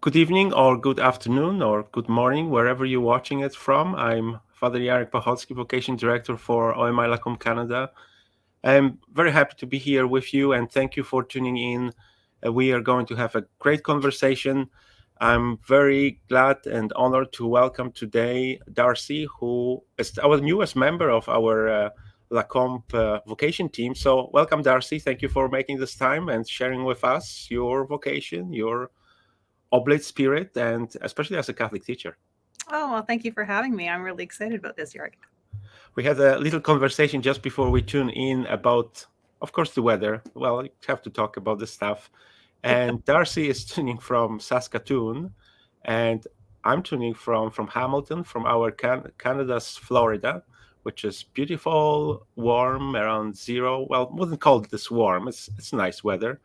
Good evening, or good afternoon, or good morning, wherever you're watching it from. I'm Father Jarek Pachocki, Vocation Director for OMI Lacombe, Canada. I'm very happy to be here with you, and thank you for tuning in. We are going to have a great conversation. I'm very glad and honored to welcome today Darcie, who is our newest member of our Lacombe vocation team. So welcome, Darcie. Thank you for making this time and sharing with us your vocation, your Oblate spirit, and especially as a Catholic teacher. Oh, well, thank you for having me. I'm really excited about this, Jarek. We had a little conversation just before we tune in about, of course, the weather. Well, you have to talk about the stuff. And Darcie is tuning from Saskatoon, and I'm tuning from Hamilton, from our Canada's Florida, which is beautiful, warm, around zero. Well, wouldn't call it this warm. It's nice weather.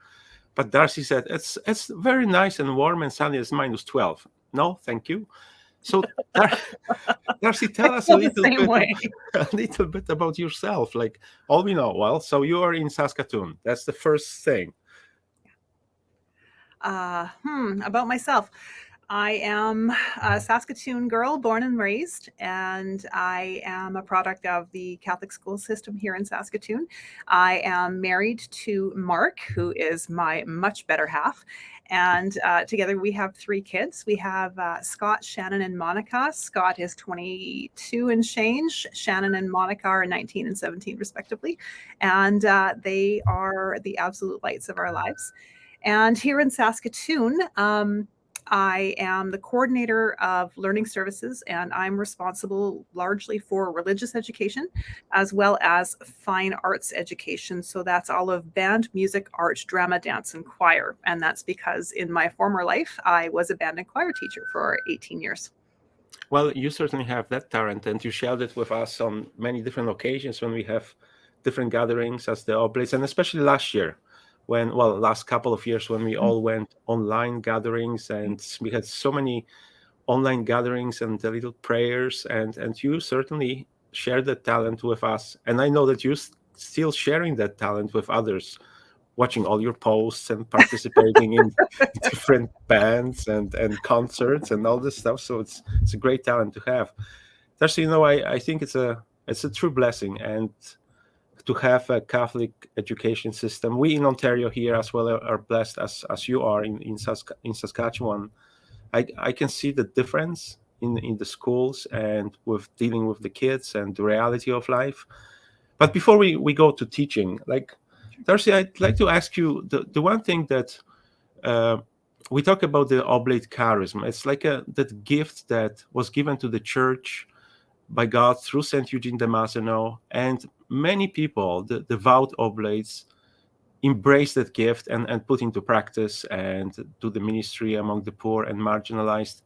But Darcie said it's very nice and warm and sunny. It's minus 12. No, thank you. So, Darcie, I tell us feel the same way. a little bit about yourself. Like all we know. Well, so you are in Saskatoon. That's the first thing. About myself. I am a Saskatoon girl, born and raised, and I am a product of the Catholic school system here in Saskatoon. I am married to Mark, who is my much better half. And together we have three kids. We have Scott, Shannon, and Monica. Scott is 22 and change. Shannon and Monica are 19 and 17, respectively. And they are the absolute lights of our lives. And here in Saskatoon, I am the coordinator of learning services, and I'm responsible largely for religious education as well as fine arts education. So that's all of band, music, art, drama, dance, and choir. And that's because in my former life, I was a band and choir teacher for 18 years. Well, you certainly have that talent, and you shared it with us on many different occasions when we have different gatherings as the Oblates, and especially last year, when, well, last couple of years when we all went online gatherings, and we had so many online gatherings and the little prayers, and you certainly shared that talent with us, and I know that you still sharing that talent with others, watching all your posts and participating in different bands and concerts and all this stuff. So it's a great talent to have. Actually, I think it's a true blessing, and to have a Catholic education system. We in Ontario here as well are blessed as you are in Saskatchewan. I can see the difference in the schools and with dealing with the kids and the reality of life. But before we go to teaching, like Darcie, I'd like to ask you the one thing that uh, we talk about the oblate charism. It's like that gift that was given to the church by God through Saint Eugene de Mazenot, and many people, the devout oblates, embrace that gift and put into practice and do the ministry among the poor and marginalized.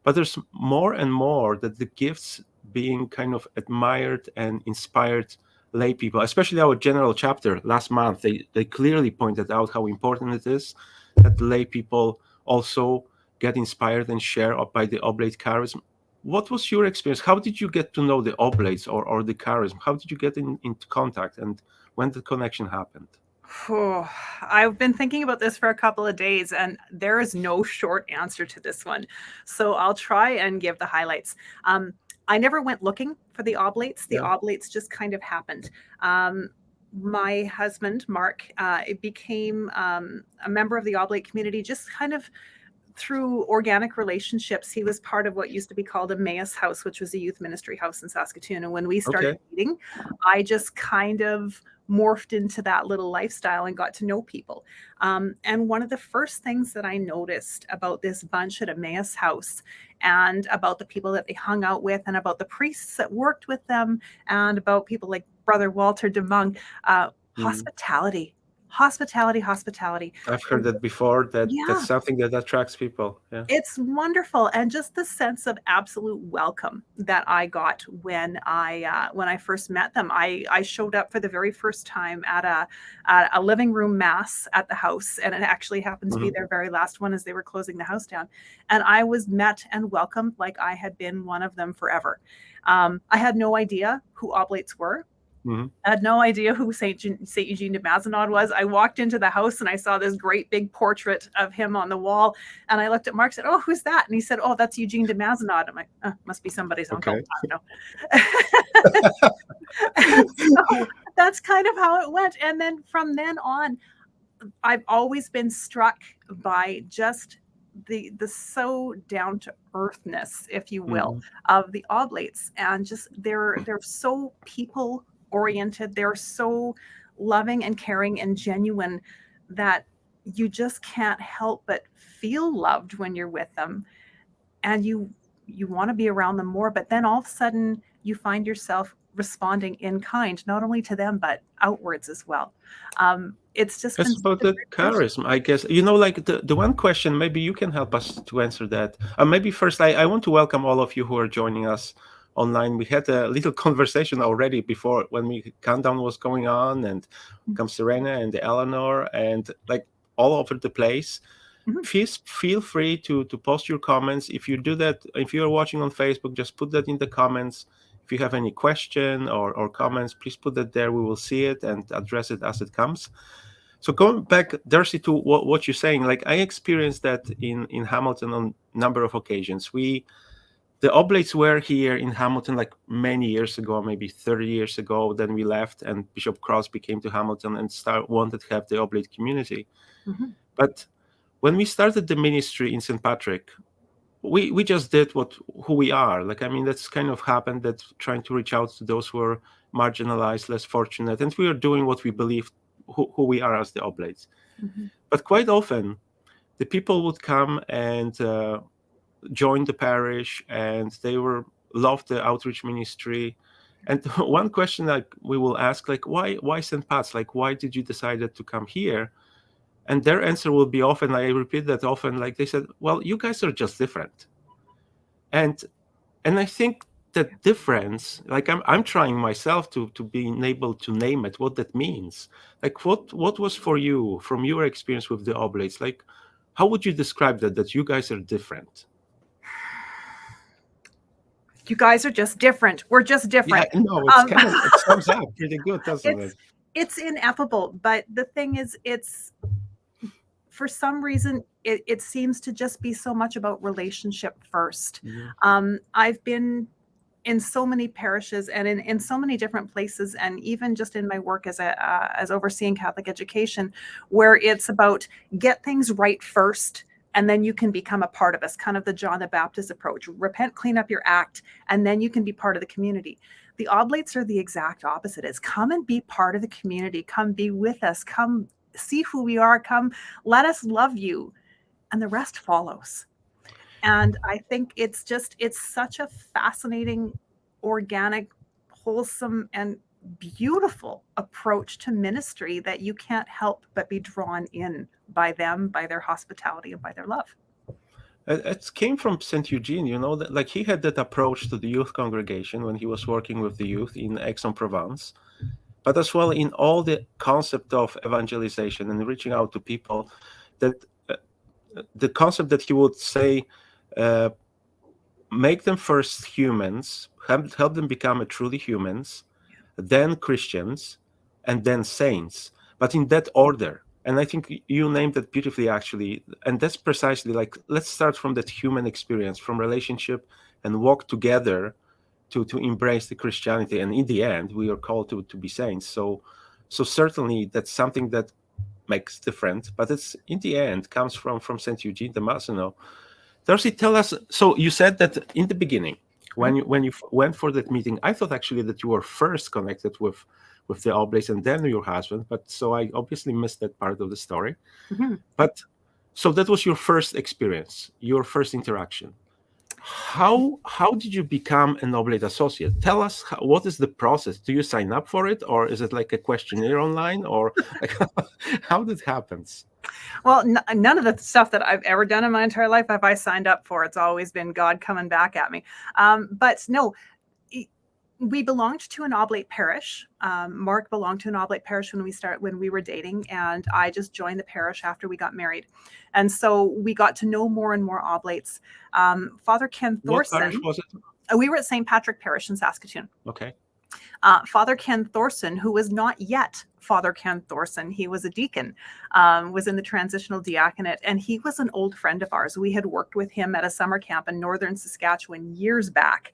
But there's more and more that the gifts being kind of admired and inspired lay people, especially our general chapter last month. They clearly pointed out how important it is that lay people also get inspired and share by the oblate charism. What was your experience? How did you get to know the oblates or the charism? How did you get into contact, and when the connection happened? Oh, I've been thinking about this for a couple of days, and there is no short answer to this one. So I'll try and give the highlights. I never went looking for the oblates. The Yeah. oblates just kind of happened. My husband, Mark, became a member of the oblate community just kind of through organic relationships. He was part of what used to be called Emmaus House, which was a youth ministry house in Saskatoon. And when we started Okay. meeting, I just kind of morphed into that little lifestyle and got to know people. And one of the first things that I noticed about this bunch at Emmaus House and about the people that they hung out with and about the priests that worked with them and about people like Brother Walter de Monk, Mm. hospitality, hospitality, hospitality. I've heard that before. That's Yeah, something that attracts people. Yeah. it's wonderful, and just the sense of absolute welcome that I got when I first met them. I showed up for the very first time at a living room mass at the house, and it actually happened to be Hmm. their very last one as they were closing the house down. And I was met and welcomed like I had been one of them forever. I had no idea who oblates were. Mhm. I had no idea who St. Eugene de Mazenod was. I walked into the house and I saw this great big portrait of him on the wall. And I looked at Mark and said, "Oh, who's that?" And he said, "Oh, that's Eugene de Mazenod." I'm like, oh, must be somebody's uncle. Okay. I don't know. And so that's kind of how it went. And then from then on, I've always been struck by just the so down to earthness, if you will, Mhm. of the Oblates, and just they're so people oriented. They're so loving and caring and genuine that you just can't help but feel loved when you're with them, and you want to be around them more. But then all of a sudden, you find yourself responding in kind, not only to them but outwards as well. It's just been It's such about a the great relationship. charisma, I guess. Like the one question, maybe you can help us to answer that. Maybe first, I want to welcome all of you who are joining us online. We had a little conversation already before when we countdown was going on, and come Serena and Eleanor, and like all over the place. Mhm. Please feel free to post your comments. If you do that, if you are watching on Facebook, just put that in the comments. If you have any question or comments, please put that there. We will see it and address it as it comes. So going back, Darcie, to what you're saying, like I experienced that in Hamilton on a number of occasions. The Oblates were here in Hamilton like many years ago, maybe 30 years ago. Then we left, and Bishop Crosby came to Hamilton and wanted to have the Oblate community. Mhm. But when we started the ministry in St. Patrick, we just did who we are. Like, I mean, that's kind of happened, that trying to reach out to those who are marginalized, less fortunate, and we are doing what we believe who we are as the Oblates. Mhm. But quite often, the people would come and join the parish, and they were loved the outreach ministry. And one question like we will ask, like, why St. Pat's? Like, why did you decide to come here? And their answer will be often, I repeat that often, like they said, well, you guys are just different. And I think that difference, like I'm trying myself to being able to name it, what that means. Like what was for you from your experience with the Oblates? Like, how would you describe that you guys are different? You guys are just different. We're just Yeah, different. no, it's Um, kind of, it sums up pretty good, doesn't it? it's ineffable, but the thing is, it's for some reason it seems to just be so much about relationship first. Mhm. I've been in so many parishes and in so many different places, and even just in my work as overseeing Catholic education, where it's about get things right first, and then you can become a part of us. Kind of the John the Baptist approach: repent, clean up your act, and then you can be part of the community. The Oblates are the exact opposite. Is come and be part of the community. Come be with us. Come see who we are. Come let us love you, and the rest follows. And I think it's such a fascinating, organic, wholesome, and beautiful approach to ministry that you can't help but be drawn in by them, by their hospitality, and by their love. It came from St. Eugene, that like he had that approach to the youth congregation when he was working with the youth in Aix-en-Provence, but as well in all the concept of evangelization and reaching out to people, that the concept that he would say, uh, make them first humans, help them become a truly humans, then Christians, and then saints, but in that order. And I think you named it beautifully, actually. And that's precisely like, let's start from that human experience, from relationship, and walk together to embrace the Christianity. And in the end, we are called to be saints. So certainly that's something that makes different, but it's in the end comes from Saint Eugene de Mazenod. Darcie, tell us. So you said that in the beginning, when you went for that meeting, I thought actually that you were first connected with the Oblates and then your husband. But so I obviously missed that part of the story. Mhm. But so that was your first experience, your first interaction. How did you become an Oblate Associate? Tell us what is the process. Do you sign up for it, or is it like a questionnaire online, or like, how that happens? Well, none of the stuff that I've ever done in my entire life have I signed up for. It's always been God coming back at me. But no, we belonged to an Oblate parish. Mark belonged to an Oblate parish when we were dating, and I just joined the parish after we got married. And so we got to know more and more Oblates. Father Ken What parish Thorson, was it? we were at St. Patrick Parish in Saskatoon. Okay. Father Ken Thorson, who was not yet Father Ken Thorson, he was a deacon, was in the transitional diaconate, and he was an old friend of ours. We had worked with him at a summer camp in northern Saskatchewan years back.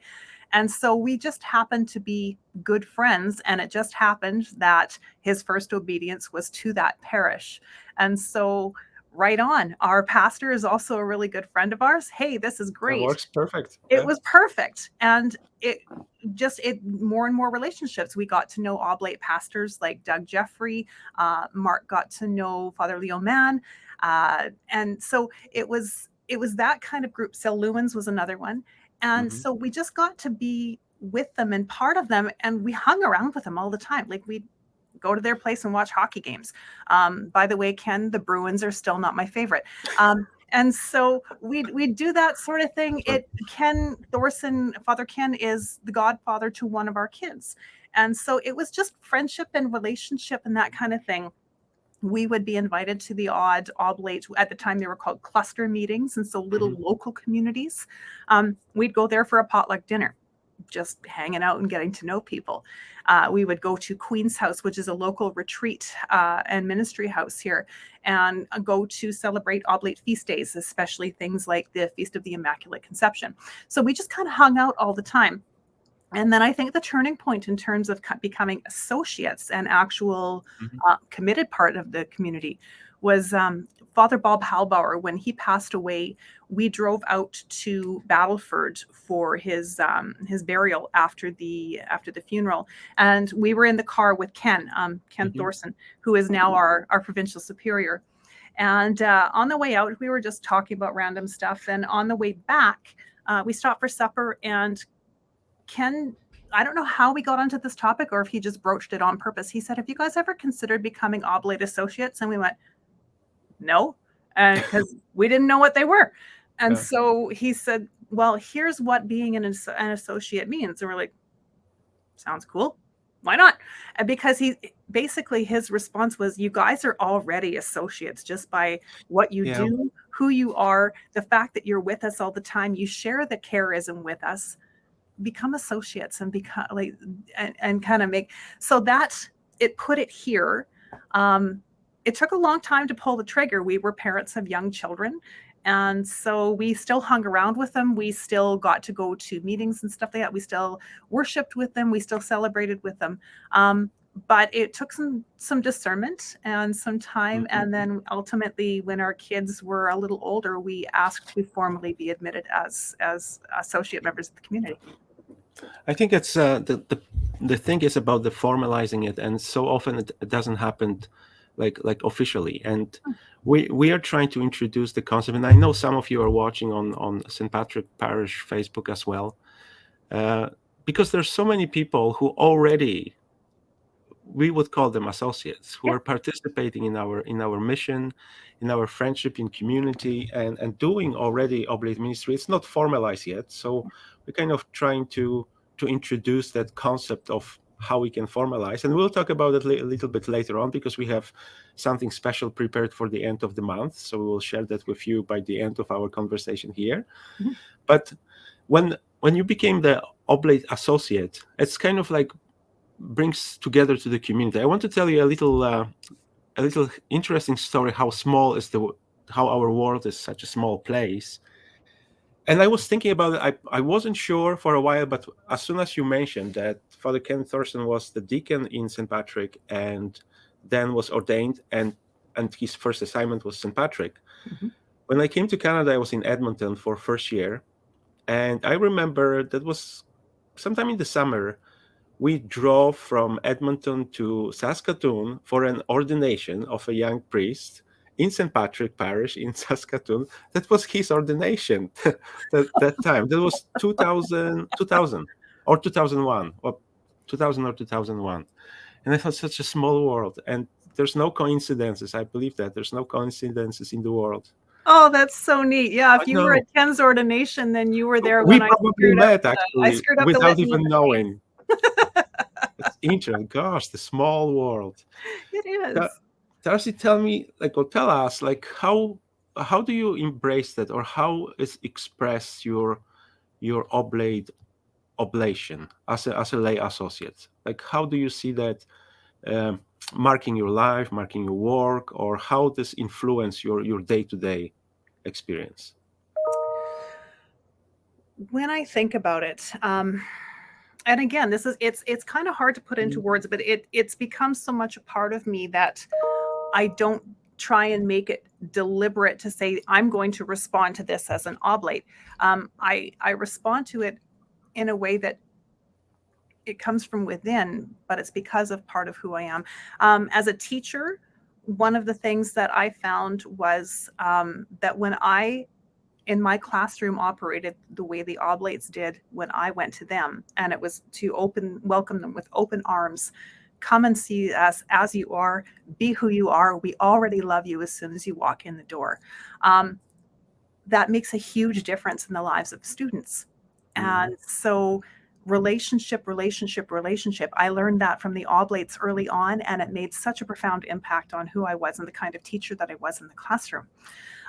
And so we just happened to be good friends, and it just happened that his first obedience was to that parish. And so, right on, our pastor is also a really good friend of ours. Hey, this is That great. works perfect. It Yeah. was perfect. And it more and more relationships. We got to know Oblate pastors like Doug Jeffrey. Mark got to know Father Leo Mann. And so it was that kind of group. Sil Lewins was another one. And Mm-hmm. so we just got to be with them and part of them. And we hung around with them all the time. Like we'd go to their place and watch hockey games. By the way, Ken, the Bruins are still not my favorite. And so we do that sort of thing. Ken Thorson, Father Ken, is the godfather to one of our kids. And so it was just friendship and relationship and that kind of thing. We would be invited to the odd oblate, at the time they were called cluster meetings, and so little local communities. We'd go there for a potluck dinner, just hanging out and getting to know people. We would go to Queen's House, which is a local retreat and ministry house here, and go to celebrate oblate feast days, especially things like the Feast of the Immaculate Conception. So we just kind of hung out all the time. And then I think the turning point in terms of becoming associates and actual committed part of the community was Father Bob Halbauer. When he passed away, we drove out to Battleford for his burial after the funeral, and we were in the car with Ken Thorson, who is now our provincial superior. And on the way out, we were just talking about random stuff, and on the way back, we stopped for supper, and Ken, I don't know how we got onto this topic or if he just broached it on purpose. He said, "Have you guys ever considered becoming Oblate Associates?" And we went, "No," because we didn't know what they were. And so he said, "Well, here's what being an associate means." And we're like, "Sounds cool. Why not?" And because his response was, "You guys are already associates just by what you do, who you are, the fact that you're with us all the time. You share the charism with us. Become associates and become like and kind of make so that it put it here. It took a long time to pull the trigger. We were parents of young children, and so we still hung around with them. We still got to go to meetings and stuff like that. We still worshipped with them. We still celebrated with them. But it took some discernment and some time. And then ultimately, when our kids were a little older, we asked to formally be admitted as associate members of the community. I think it's the thing is about the formalizing it, and so often it doesn't happen like officially. And we are trying to introduce the concept, and I know some of you are watching on St. Patrick Parish Facebook as well, because there's so many people who already, we would call them associates, who are participating in our mission, in our friendship, in community, and doing already oblate ministry. It's not formalized yet, so we're kind of trying to introduce that concept of how we can formalize, and we'll talk about it a little bit later on, because we have something special prepared for the end of the month, so we will share that with you by the end of our conversation here. But when you became the Oblate Associate, it's kind of like brings together to the community. I want to tell you a little interesting story how our world is such a small place. And I was thinking about it. I wasn't sure for a while, but as soon as you mentioned that Father Ken Thorson was the deacon in St. Patrick and then was ordained, and his first assignment was St. Patrick. When I came to Canada, I was in Edmonton for first year, and I remember that was sometime in the summer. We drove from Edmonton to Saskatoon for an ordination of a young priest in St. Patrick Parish in Saskatoon. That was his ordination that time. That was 2000 or 2001, or 2000 or 2001. And I thought, such a small world. And there's no coincidences. I believe that there's no coincidences in the world. Oh, that's so neat. Yeah, if I you were know. at Ken's ordination, then you were there We when I probably screwed up met, I actually, screwed up the without litany. even knowing. It's interesting. Gosh, the small world. It is. Darcie, tell me, or tell us, how do you embrace that, or how is express your oblate oblation as a lay associate? Like, how do you see that marking your life, marking your work, or how this influence your day-to-day experience? When I think about it, and again, it's kind of hard to put into words, but it's become so much a part of me that I don't try and make it deliberate to say I'm going to respond to this as an oblate. I respond to it in a way that it comes from within, but it's because of part of who I am. As a teacher, one of the things that I found was that when I in my classroom operated the way the oblates did when I went to them, and it was to welcome them with open arms. Come and see us as you are, be who you are. We already love you as soon as you walk in the door. That makes a huge difference in the lives of students. And so relationship. I learned that from the oblates early on, and it made such a profound impact on who I was and the kind of teacher that I was in the classroom.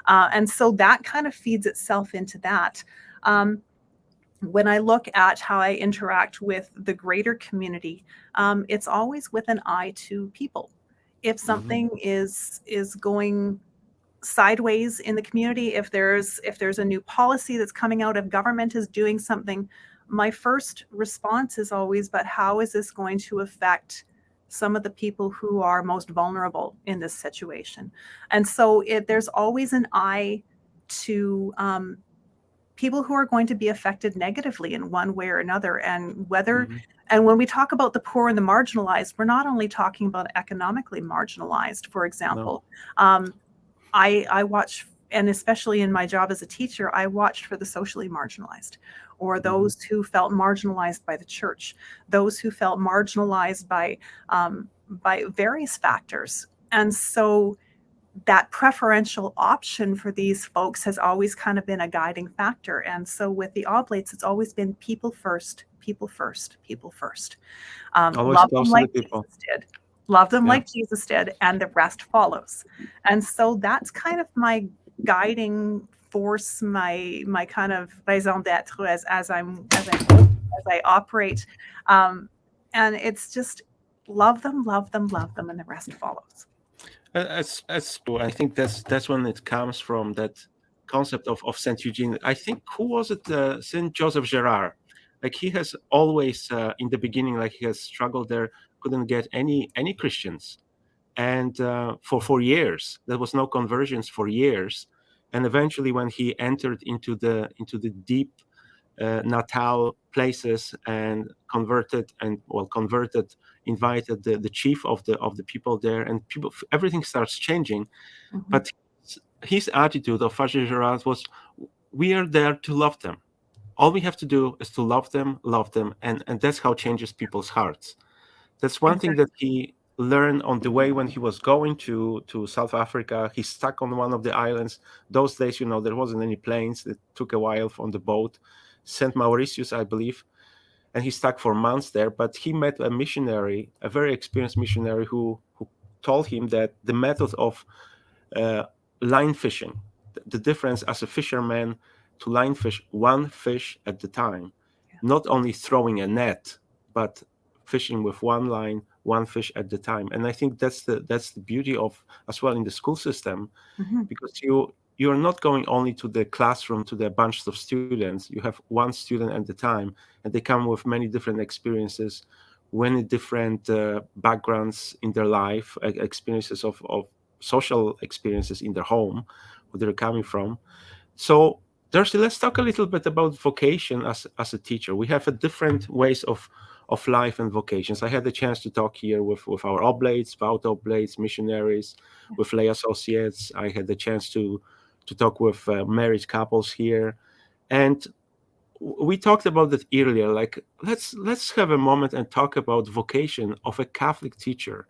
And so that kind of feeds itself into that. When I look at how I interact with the greater community, it's always with an eye to people. If something is going sideways in the community, if there's a new policy that's coming out, if government is doing something, my first response is always, but how is this going to affect some of the people who are most vulnerable in this situation? And so there's always an eye to people who are going to be affected negatively in one way or another. And and when we talk about the poor and the marginalized, we're not only talking about economically marginalized. For example, I watch, and especially in my job as a teacher, I watched for the socially marginalized, or those who felt marginalized by the church, those who felt marginalized by various factors. And so that preferential option for these folks has always kind of been a guiding factor. And so with the oblates, it's always been people first, people first, people first. Always Love close them to the like people. Jesus did. Love them like Jesus did, and the rest follows. And so that's kind of my guiding force, my kind of raison d'être as I operate. And it's just love them, and the rest follows. That's true. I think that's when it comes from, that concept of Saint Eugene. I think, who was it? Saint Joseph Gerard. Like, he has always in the beginning, like, he has struggled there, couldn't get any Christians, and for years there was no conversions for years, and eventually when he entered into the deep Natal places and converted, invited the chief of the people there, and everything starts changing. But his attitude of Father Gerard was, we are there to love them. All we have to do is to love them, and that's how changes people's hearts. That's one thing that he learned on the way when he was going to South Africa. He stuck on one of the islands. Those days, there wasn't any planes. It took a while on the boat. St. Mauritius, I believe. And he stuck for months there. But he met a missionary, a very experienced missionary, who told him that the method of line fishing, the difference as a fisherman to line fish one fish at the time, not only throwing a net, but fishing with one line, one fish at the time. And I think that's the beauty of, as well, in the school system, because you're not going only to the classroom, to the bunch of students. You have one student at the time, and they come with many different experiences, many different backgrounds in their life, experiences of social experiences in their home, where they're coming from. So, Darcie, let's talk a little bit about vocation as a teacher. We have a different ways of life and vocations. I had the chance to talk here with our oblates, about oblates, missionaries, with lay associates. I had the chance to talk with married couples here, and we talked about that earlier. Like, let's have a moment and talk about vocation of a Catholic teacher.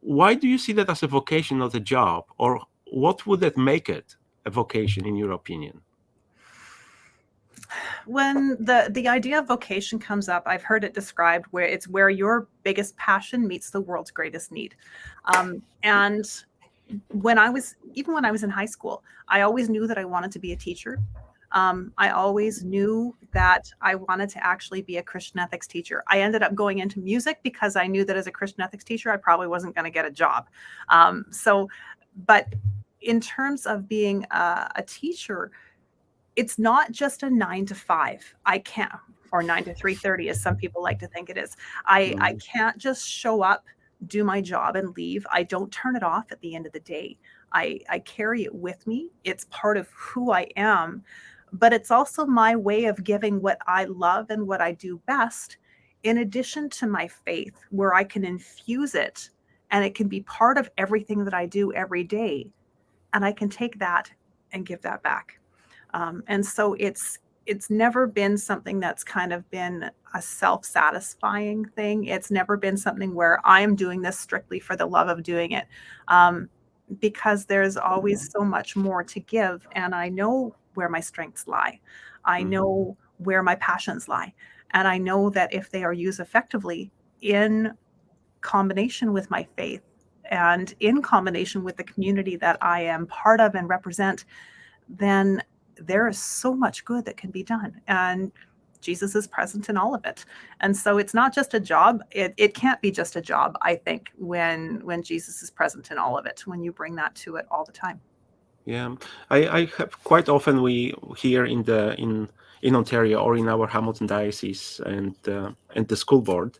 Why do you see that as a vocation, not a job? Or what would that make it a vocation, in your opinion? When the idea of vocation comes up, I've heard it described where it's where your biggest passion meets the world's greatest need. And when I was in high school, I always knew that I wanted to be a teacher. I always knew that I wanted to actually be a Christian ethics teacher. I ended up going into music because I knew that as a Christian ethics teacher, I probably wasn't going to get a job. But in terms of being a teacher, it's not just a 9 to 5. I can't, or 9 to 3:30, as some people like to think it is. I can't just show up, do my job, and leave. I don't turn it off at the end of the day. I carry it with me. It's part of who I am, but it's also my way of giving what I love and what I do best, in addition to my faith, where I can infuse it and it can be part of everything that I do every day. And I can take that and give that back. And so it's never been something that's kind of been a self-satisfying thing. It's never been something where I am doing this strictly for the love of doing it, because there's always so much more to give. And I know where my strengths lie. I know where my passions lie. And I know that if they are used effectively in combination with my faith and in combination with the community that I am part of and represent, then there is so much good that can be done. And Jesus is present in all of it. And so it's not just a job. It can't be just a job, I think, when Jesus is present in all of it, when you bring that to it all the time. Yeah, I have quite often we here in Ontario or in our Hamilton diocese and the school board,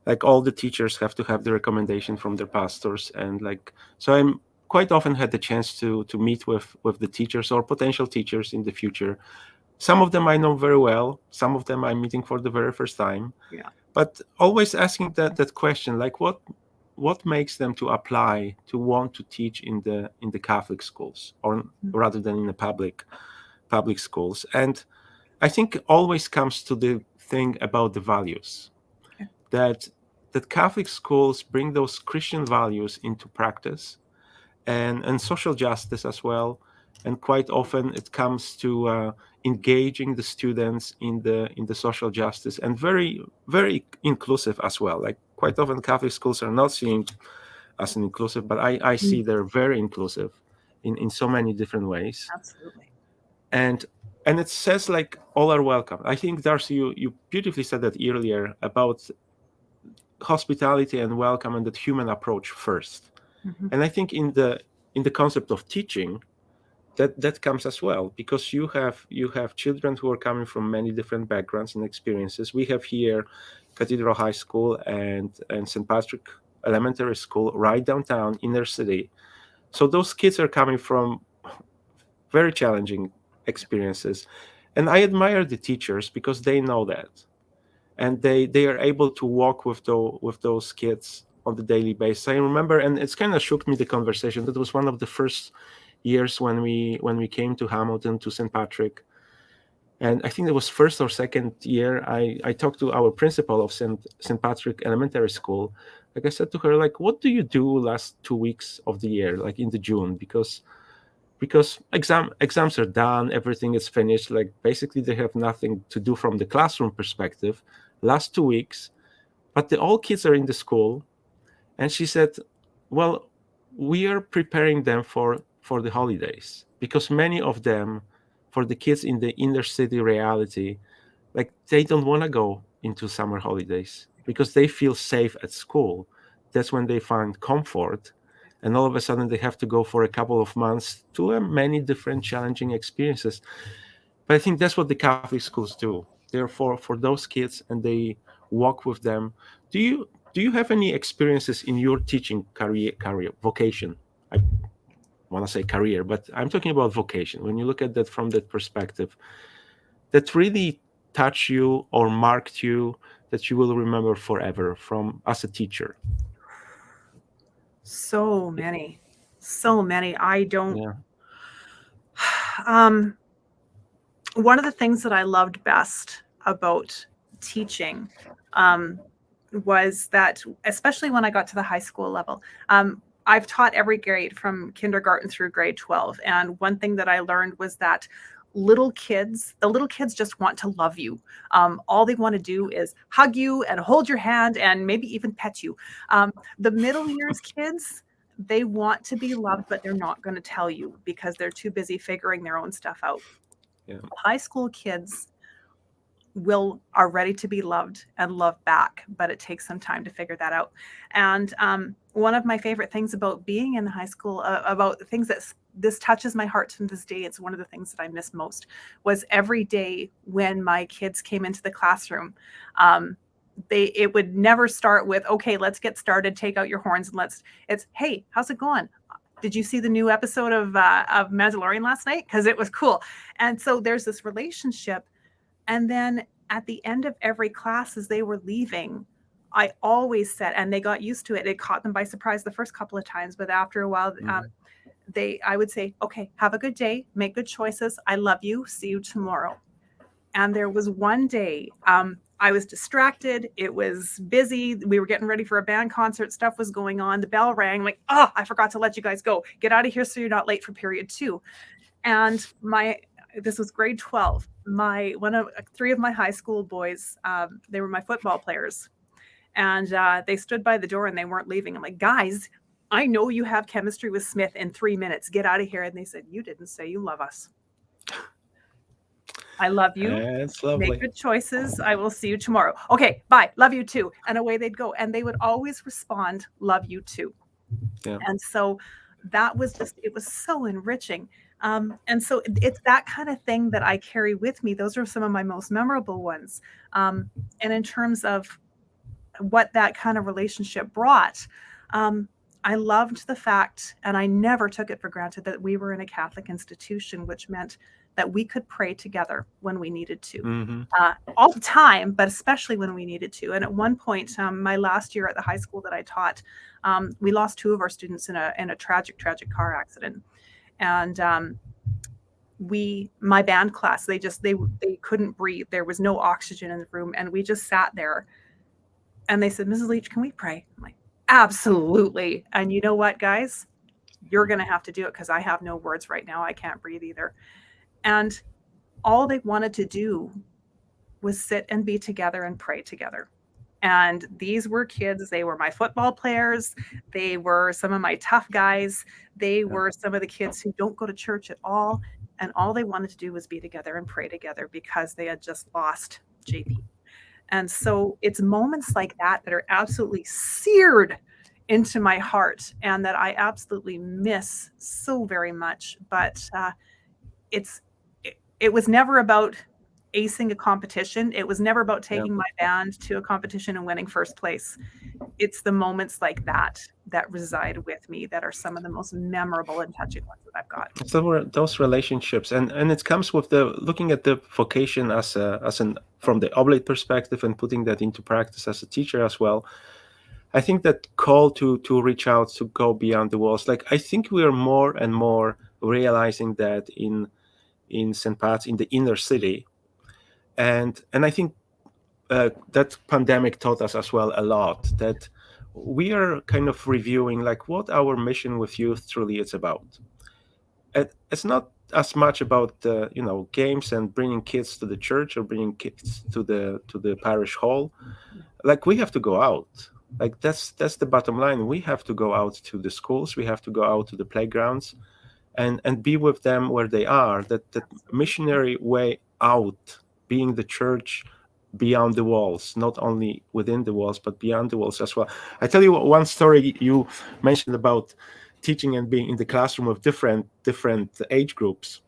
like all the teachers have to have the recommendation from their pastors, and like so I'm quite often had the chance to meet with the teachers or potential teachers in the future. Some of them I know very well, some of them I'm meeting for the very first time. Yeah. But always asking that question, like what makes them to apply to want to teach in the Catholic schools, or rather than in the public schools. And I think always comes to the thing about the values, Okay. that Catholic schools bring those Christian values into practice, and social justice as well. And quite often it comes to engaging the students in the social justice, and very very inclusive as well. Like quite often Catholic schools are not seen as an inclusive, but I see they're very inclusive in so many different ways. Absolutely. And it says like all are welcome. I think, Darcie, you beautifully said that earlier about hospitality and welcome and that human approach first. And I think in the concept of teaching, that comes as well, because you have children who are coming from many different backgrounds and experiences. We have here Cathedral High School and St. Patrick Elementary School right downtown inner city. So those kids are coming from very challenging experiences, and I admire the teachers because they know that, and they are able to walk with those kids on the daily basis. I remember, and it's kind of shook me, the conversation that was one of the first years when we came to Hamilton, to St. Patrick, and I think it was first or second year. I talked to our principal of St. Patrick Elementary School. Like I said to her, like, what do you do last 2 weeks of the year, like in the June, because exams are done, everything is finished, like basically they have nothing to do from the classroom perspective last 2 weeks, but the all kids are in the school. And she said, well, we are preparing them for the holidays, because many of them, for the kids in the inner city reality, like they don't want to go into summer holidays because they feel safe at school. That's when they find comfort, and all of a sudden they have to go for a couple of months to many different challenging experiences. But I think that's what the Catholic schools do. They're for those kids, and they walk with them. Do you have any experiences in your teaching career vocation? I want to say career, but I'm talking about vocation. When you look at that from that perspective, that really touched you or marked you, that you will remember forever from as a teacher? So many. I don't. Yeah. One of the things that I loved best about teaching, was that, especially when I got to the high school level, I've taught every grade from kindergarten through grade 12. And one thing that I learned was that the little kids just want to love you. All they want to do is hug you and hold your hand and maybe even pet you. The middle years kids, they want to be loved, but they're not going to tell you because they're too busy figuring their own stuff out. High school kids are ready to be loved and loved back, but it takes some time to figure that out. And one of my favorite things about being in high school, about the things that this touches my heart to this day, it's one of the things that I miss most, was every day when my kids came into the classroom, it would never start with, okay, let's get started, take out your horns, and it's, hey, how's it going? Did you see the new episode of Mandalorian last night? Because it was cool. And so there's this relationship. And then at the end of every class, as they were leaving, I always said, and they got used to it. It caught them by surprise the first couple of times, but after a while, I would say, okay, have a good day, make good choices. I love you. See you tomorrow. And there was one day, I was distracted. It was busy. We were getting ready for a band concert. Stuff was going on. The bell rang. I'm like, oh, I forgot to let you guys go. Get out of here so you're not late for period 2. And this was grade 12. Three of my high school boys, they were my football players. And they stood by the door and they weren't leaving. I'm like, guys, I know you have chemistry with Smith in 3 minutes. Get out of here. And they said, you didn't say you love us. I love you. That's lovely. Make good choices. I will see you tomorrow. Okay, bye. Love you too. And away they'd go. And they would always respond, love you too. Yeah. And so that was it was so enriching. And so it's that kind of thing that I carry with me. Those are some of my most memorable ones. And in terms of what that kind of relationship brought, I loved the fact, and I never took it for granted, that we were in a Catholic institution, which meant that we could pray together when we needed to, all the time, but especially when we needed to. And at one point, my last year at the high school that I taught, we lost 2 of our students in a tragic car accident. And my band class, they couldn't breathe. There was no oxygen in the room. And we just sat there and they said, Mrs. Leach, can we pray? I'm like, absolutely. And you know what, guys, you're going to have to do it because I have no words right now. I can't breathe either. And all they wanted to do was sit and be together and pray together. And these were kids. They were my football players. They were some of my tough guys. They were some of the kids who don't go to church at all. And all they wanted to do was be together and pray together because they had just lost JP. And so it's moments like that that are absolutely seared into my heart and that I absolutely miss so very much. But it was never about acing a competition. It was never about taking my band to a competition and winning first place. It's the moments like that reside with me that are some of the most memorable and touching ones that I've got. So those relationships, and it comes with looking at the vocation from the Oblate perspective and putting that into practice as a teacher as well. I think that call to reach out, to go beyond the walls. Like, I think we are more and more realizing that in St. Pat's, in the inner city, and I think that pandemic taught us as well a lot, that we are kind of reviewing like what our mission with youth truly is about. It's not as much about games and bringing kids to the church or bringing kids to the parish hall. Like, we have to go out. Like, that's the bottom line. We have to go out to the schools. We have to go out to the playgrounds and be with them where they are. That missionary way out, being the church beyond the walls, not only within the walls, but beyond the walls as well. I tell you one story you mentioned about teaching and being in the classroom of different age groups.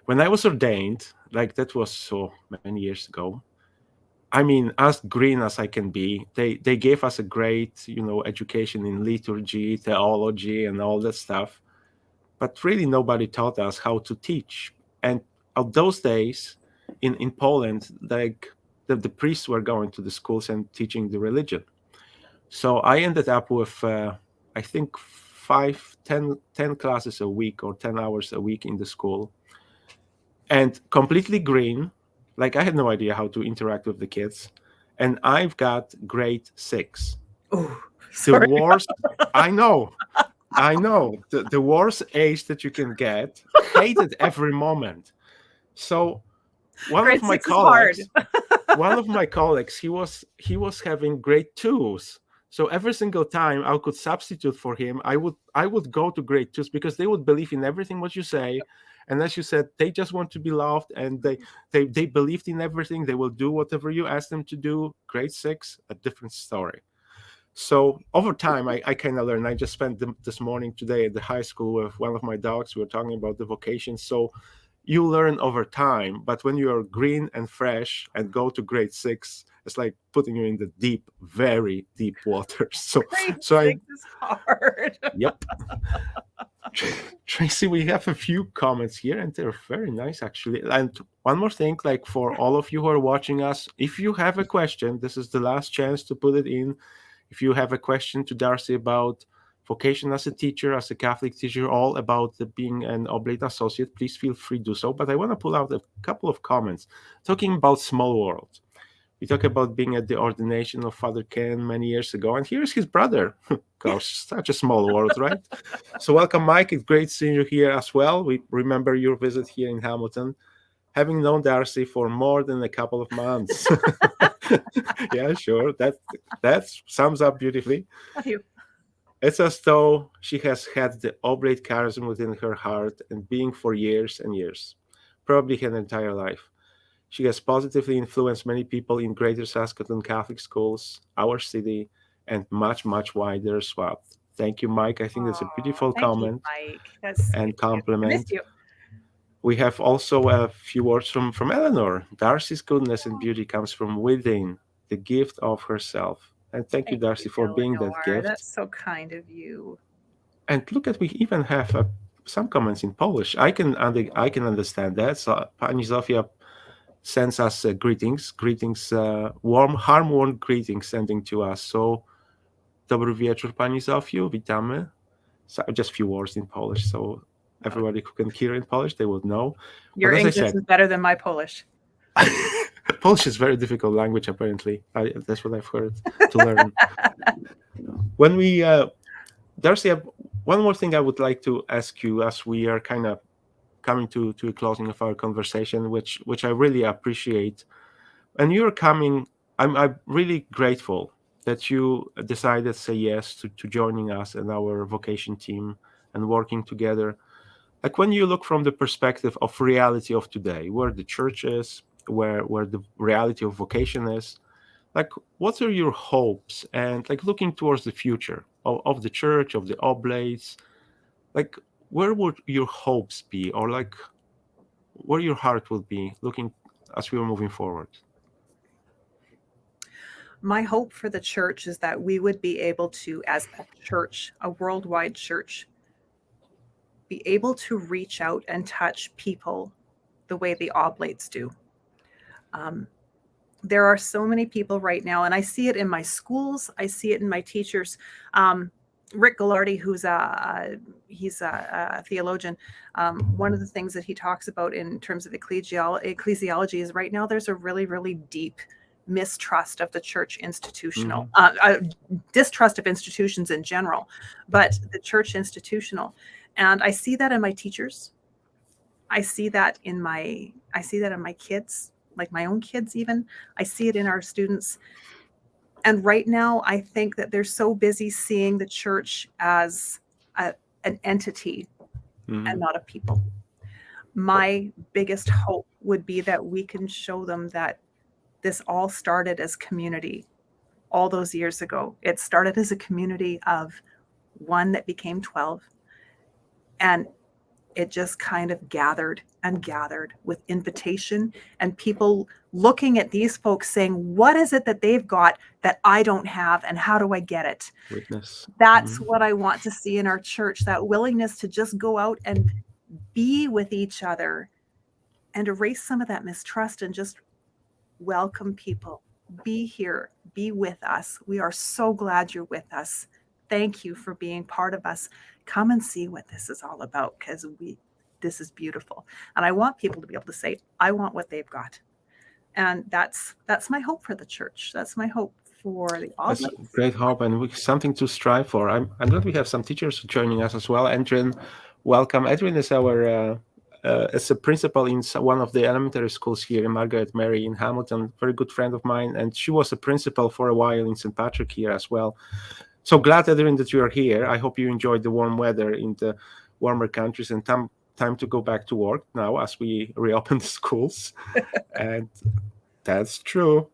When I was ordained, like that was so many years ago, I mean, as green as I can be, they gave us a great, education in liturgy, theology, and all that stuff. But really nobody taught us how to teach. And of those days in Poland, like the priests were going to the schools and teaching the religion. So I ended up with, I think, 10 classes a week or 10 hours a week in the school, and completely green. Like, I had no idea how to interact with the kids. And I've got grade 6. Oh, the worst. I know. The worst age that you can get. Hated every moment. So one of my colleagues, he was having grade 2s. So every single time I could substitute for him, I would go to grade twos because they would believe in everything what you say. And as you said, they just want to be loved, and they believed in everything. They will do whatever you ask them to do. Grade six, a different story. So over time, I kind of learned. I just spent this morning today at the high school with one of my dogs. We were talking about the vocations. So you learn over time, but when you are green and fresh and go to grade six, it's like putting you in the deep, very deep water. Grade So I, six is hard. yep. Tracy, we have a few comments here, and they're very nice, actually. And one more thing, like for all of you who are watching us, if you have a question, this is the last chance to put it in. If you have a question to Darcie about vocation as a teacher, as a Catholic teacher, all about being an Oblate Associate, please feel free to do so. But I want to pull out a couple of comments talking about small world. We talk about being at the ordination of Father Ken many years ago, and here's his brother. Gosh, such a small world, right? So welcome, Mike. It's great seeing you here as well. We remember your visit here in Hamilton, having known Darcie for more than a couple of months. Yeah, sure. That sums up beautifully. Thank you. It's as though she has had the oblate charism within her heart and being for years and years, probably her entire life. She has positively influenced many people in Greater Saskatoon Catholic schools, our city, and much, much wider swath. Thank you, Mike. I think that's a beautiful Thank you, comment Mike. That's and sweet. I compliment. missed you. We have also a few words from Eleanor. Darcie's goodness and beauty comes from within, the gift of herself. And thank you, Darcie, for being that Eleanor. gift. That's so kind of you. And look at, we even have some comments in Polish. I can understand that. So Pani Zofia sends us greetings, warm greetings sending to us. So dobry wieczór, Pani Zofiu, witamy. So just a few words in Polish, so everybody who can hear in Polish, they would know. Your English is better than my Polish. Polish is a very difficult language, apparently. That's what I've heard to learn. When we, Darcie, one more thing I would like to ask you as we are kind of coming to a closing of our conversation, which I really appreciate. And you're coming, I'm really grateful that you decided to say yes to joining us and our vocation team and working together. Like when you look from the perspective of reality of today, where the church is, where the reality of vocation is, like what are your hopes and like looking towards the future of the church, of the oblates, like where would your hopes be, or like where your heart would be looking as we are moving forward? My hope for the church is that we would be able to, as a church, a worldwide church, be able to reach out and touch people the way the oblates do. There are so many people right now, and I see it in my schools. I see it in my teachers. Rick Gallardi, he's a theologian. One of the things that he talks about in terms of ecclesiology is right now there's a really, really deep mistrust of the church institutional, distrust of institutions in general, but the church institutional. And I see that in my teachers. I see that in my kids, like my own kids even. I see it in our students. And right now, I think that they're so busy seeing the church as an entity and not a people. My biggest hope would be that we can show them that this all started as community all those years ago. It started as a community of one that became 12. And it just kind of gathered and gathered with invitation and people looking at these folks saying, what is it that they've got that I don't have, and how do I get it? Witness. That's what I want to see in our church, that willingness to just go out and be with each other and erase some of that mistrust and just welcome people. Be here, be with us. We are so glad you're with us. Thank you for being part of us. Come and see what this is all about, because this is beautiful. And I want people to be able to say, I want what they've got. And that's my hope for the church. That's my hope for the oblates. That's great hope, and something to strive for. I'm glad we have some teachers joining us as well. Adrian, welcome. Adrian is our as a principal in one of the elementary schools here in Margaret Mary in Hamilton, very good friend of mine, and she was a principal for a while in St. Patrick here as well. So glad, Adrian, that you are here. I hope you enjoyed the warm weather in the warmer countries, and time to go back to work now as we reopen the schools. And that's true.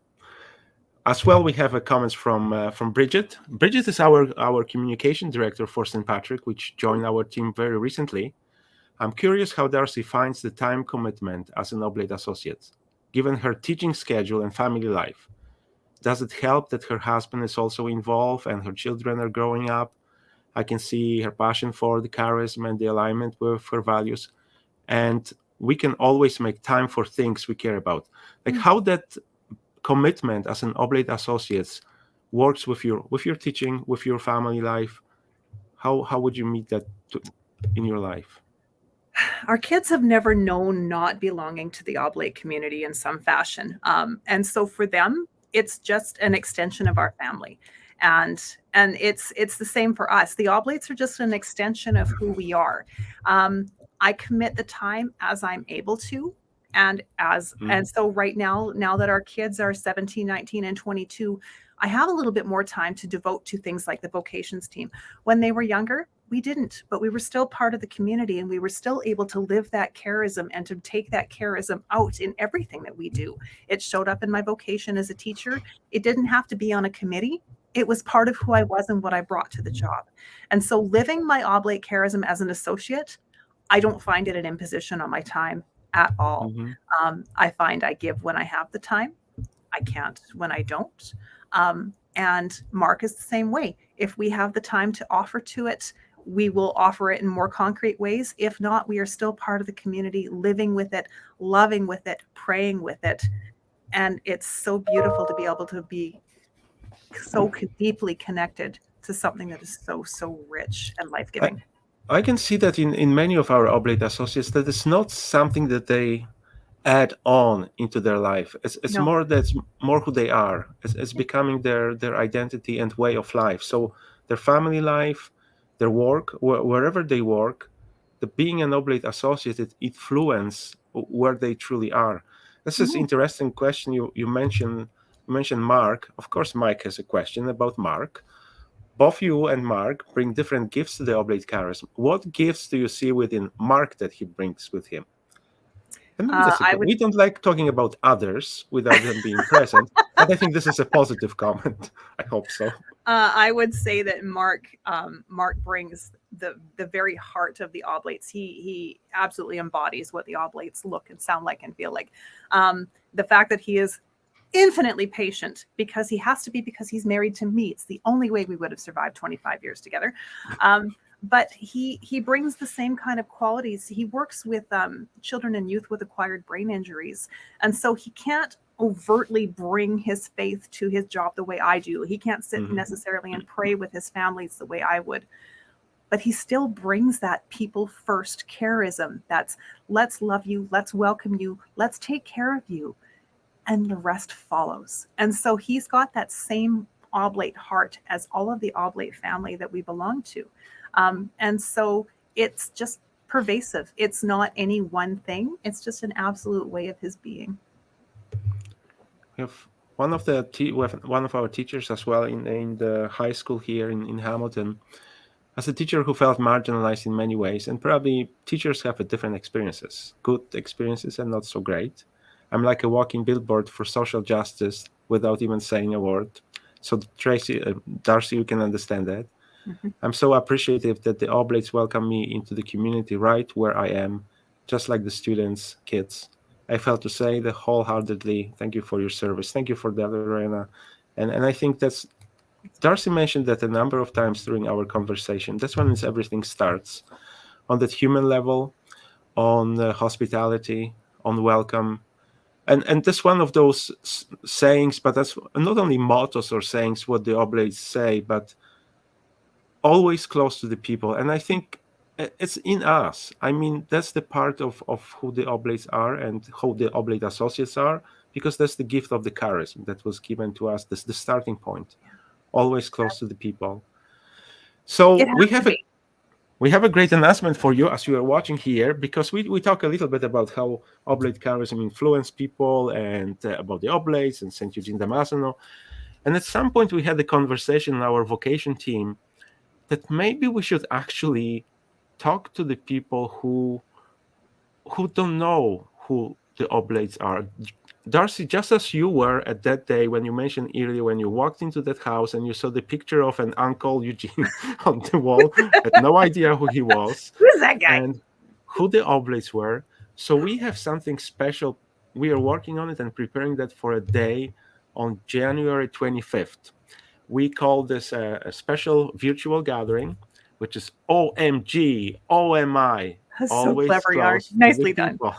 As well, we have a comments from Bridget. Bridget is our communication director for St. Patrick, which joined our team very recently. I'm curious how Darcie finds the time commitment as an Oblate Associate, given her teaching schedule and family life. Does it help that her husband is also involved and her children are growing up? I can see her passion for the charisma and the alignment with her values. And we can always make time for things we care about. Like how that commitment as an Oblate Associate works with your teaching, with your family life. How would you meet that in your life? Our kids have never known not belonging to the Oblate community in some fashion. And so for them, it's just an extension of our family. And it's the same for us. The Oblates are just an extension of who we are. I commit the time as I'm able to. And so right now that our kids are 17, 19, and 22, I have a little bit more time to devote to things like the Vocations team. When they were younger, we didn't, but we were still part of the community, and we were still able to live that charism and to take that charism out in everything that we do. It showed up in my vocation as a teacher. It didn't have to be on a committee. It was part of who I was and what I brought to the job. And so living my Oblate charism as an associate, I don't find it an imposition on my time at all. I find I give when I have the time. I can't when I don't. And Mark is the same way. If we have the time to offer to it, we will offer it in more concrete ways. If not, we are still part of the community, living with it, loving with it, praying with it. And it's so beautiful to be able to be so deeply connected to something that is so rich and life-giving. I can see that in many of our Oblate Associates, that it's not something that they add on into their life. It's more who they are. It's becoming their identity and way of life. So their family life, their work, wherever they work, the being an Oblate Associate, it influence where they truly are. This is interesting question. You mentioned Mark. Of course, Mike has a question about Mark. Both you and Mark bring different gifts to the Oblate charism. What gifts do you see within Mark that he brings with him? And we don't like talking about others without them being present, but I think this is a positive comment. I hope so. I would say that Mark brings the very heart of the Oblates. He absolutely embodies what the Oblates look and sound like and feel like. The fact that he is infinitely patient because he has to be, because he's married to me. It's the only way we would have survived 25 years together. But he brings the same kind of qualities. He works with children and youth with acquired brain injuries. And so he can't overtly bring his faith to his job the way I do. He can't sit necessarily and pray with his families the way I would. But he still brings that people first charism. That's let's love you, let's welcome you, let's take care of you. And the rest follows. And so he's got that same Oblate heart as all of the Oblate family that we belong to. And so it's just pervasive. It's not any one thing. It's just an absolute way of his being. We have one of our teachers as well in the high school here in Hamilton, as a teacher who felt marginalized in many ways, and probably teachers have different experiences, good experiences and not so great. I'm like a walking billboard for social justice without even saying a word. So Darcie, you can understand that. I'm so appreciative that the Oblates welcome me into the community right where I am, just like the students, kids. I felt to say that wholeheartedly, thank you for your service. Thank you for that, Lorena. And I think that's, Darcie mentioned that a number of times during our conversation. That's when everything starts. On that human level, on hospitality, on welcome. And that's one of those sayings, but that's not only mottos or sayings, what the Oblates say, but always close to the people. And I think it's in us. I mean, that's the part of who the Oblates are and who the Oblate Associates are, because that's the gift of the charism that was given to us. That's the starting point. Always close to the people. So we have We have a great announcement for you as you are watching here, because we talk a little bit about how Oblate charism influenced people and about the Oblates and St. Eugene Damasceno. And at some point we had a conversation in our vocation team that maybe we should actually talk to the people who don't know who the Oblates are. Darcie, just as you were at that day when you mentioned earlier, when you walked into that house and you saw the picture of an Uncle Eugene on the wall, had no idea who he was Who's that guy? and who the Oblates were. So we have something special. We are working on it and preparing that for a day on January 25th. We call this a special virtual gathering, which is OMG, OMI, That's so always clever, Jarek. close to Nicely the done. people.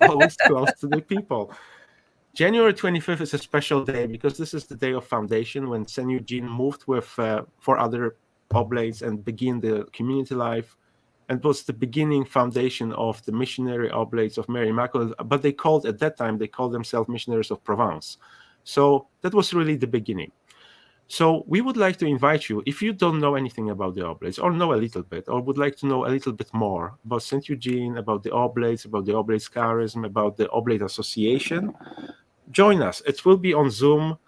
Always close to the people. January 25th is a special day because this is the day of foundation when St. Eugene moved with 4 other Oblates and began the community life, and was the beginning foundation of the missionary Oblates of Mary Immaculate. But at that time, they called themselves missionaries of Provence. So that was really the beginning. So we would like to invite you, if you don't know anything about the Oblates, or know a little bit, or would like to know a little bit more about St. Eugene, about the Oblates, about the Oblates charism, about the Oblate Association, join us. It will be on Zoom.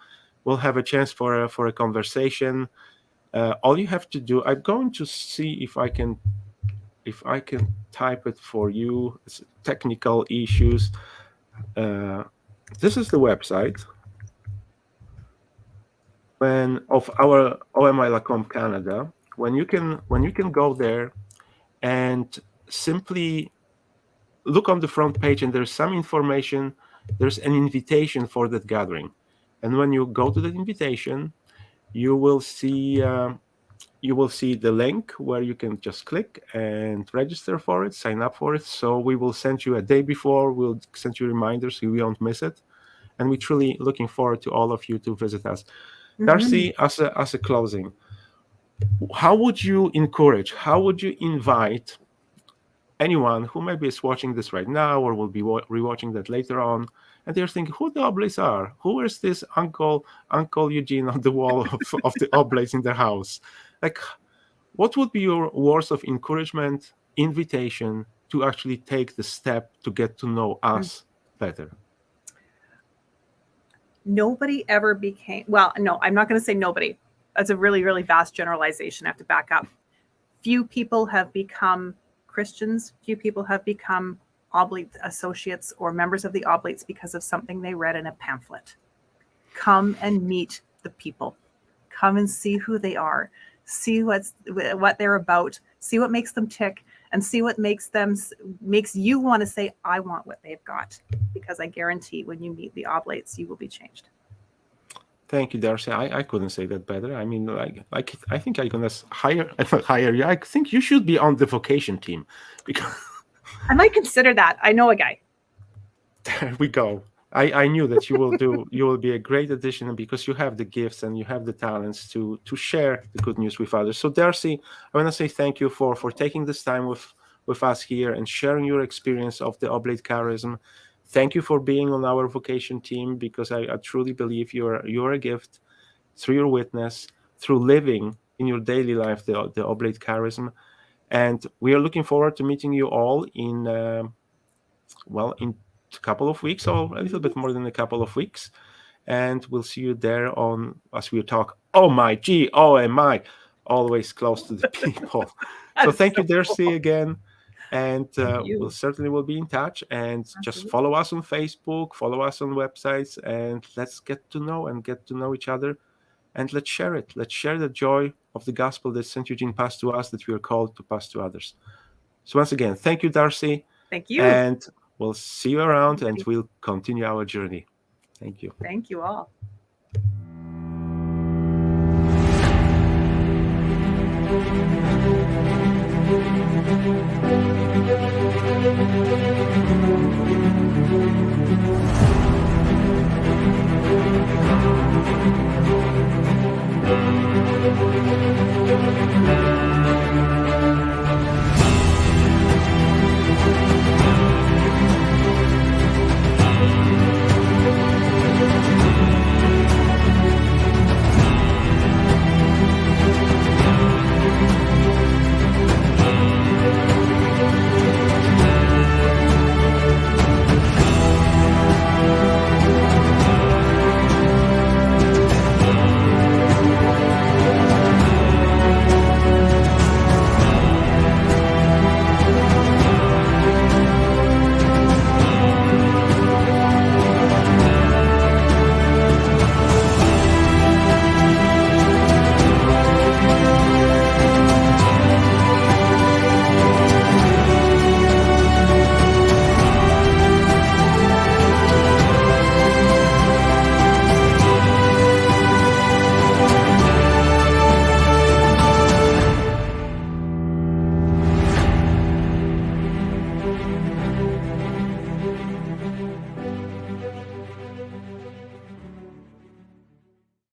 We'll have a chance for a conversation. All you have to do, I'm going to see if I can type it for you. It's technical issues. This is the website of our OMI Lacombe Canada, when you can go there and simply look on the front page, and there's some information. There's an invitation for that gathering, and when you go to that invitation, you will see the link where you can just click and register for it, sign up for it. So we will send you a day before. We'll send you reminders so you won't miss it, and we're truly looking forward to all of you to visit us. Darcie, as a closing, how would you invite anyone who maybe is watching this right now or will be rewatching that later on, and they're thinking, who the Oblates are? Who is this Uncle Eugene on the wall of the Oblates in their house? Like, what would be your words of encouragement, invitation to actually take the step to get to know us better? Nobody ever became, well, no, I'm not going to say nobody. That's a really, really vast generalization. I have to back up. Few people have become Christians. Few people have become Oblate Associates or members of the Oblates because of something they read in a pamphlet. Come and meet the people. Come and see who they are. See what they're about. See what makes them tick, and see what makes you want to say, I want what they've got. Because I guarantee when you meet the Oblates, you will be changed. Thank you, Darcie. I couldn't say that better. I mean, like I think I'm gonna hire you. I think you should be on the vocation team, because I might consider that. I know a guy. There we go. I knew that you will be a great addition, because you have the gifts and you have the talents to share the good news with others. So Darcie, I want to say thank you for taking this time with us here and sharing your experience of the Oblate charism. Thank you for being on our vocation team, because I truly believe you're a gift through your witness, through living in your daily life the Oblate charism. And we are looking forward to meeting you all in a couple of weeks, or a little bit more than a couple of weeks. And we'll see you there as we talk. Oh my G, OMI, always close to the people. So thank you, Darcie, again. And we'll certainly will be in touch. And just follow us on Facebook, follow us on websites, and let's get to know each other. And let's share it. Let's share the joy of the gospel that St. Eugene passed to us, that we are called to pass to others. So once again, thank you, Darcie. Thank you. And we'll see you around, and we'll continue our journey. Thank you. Thank you all.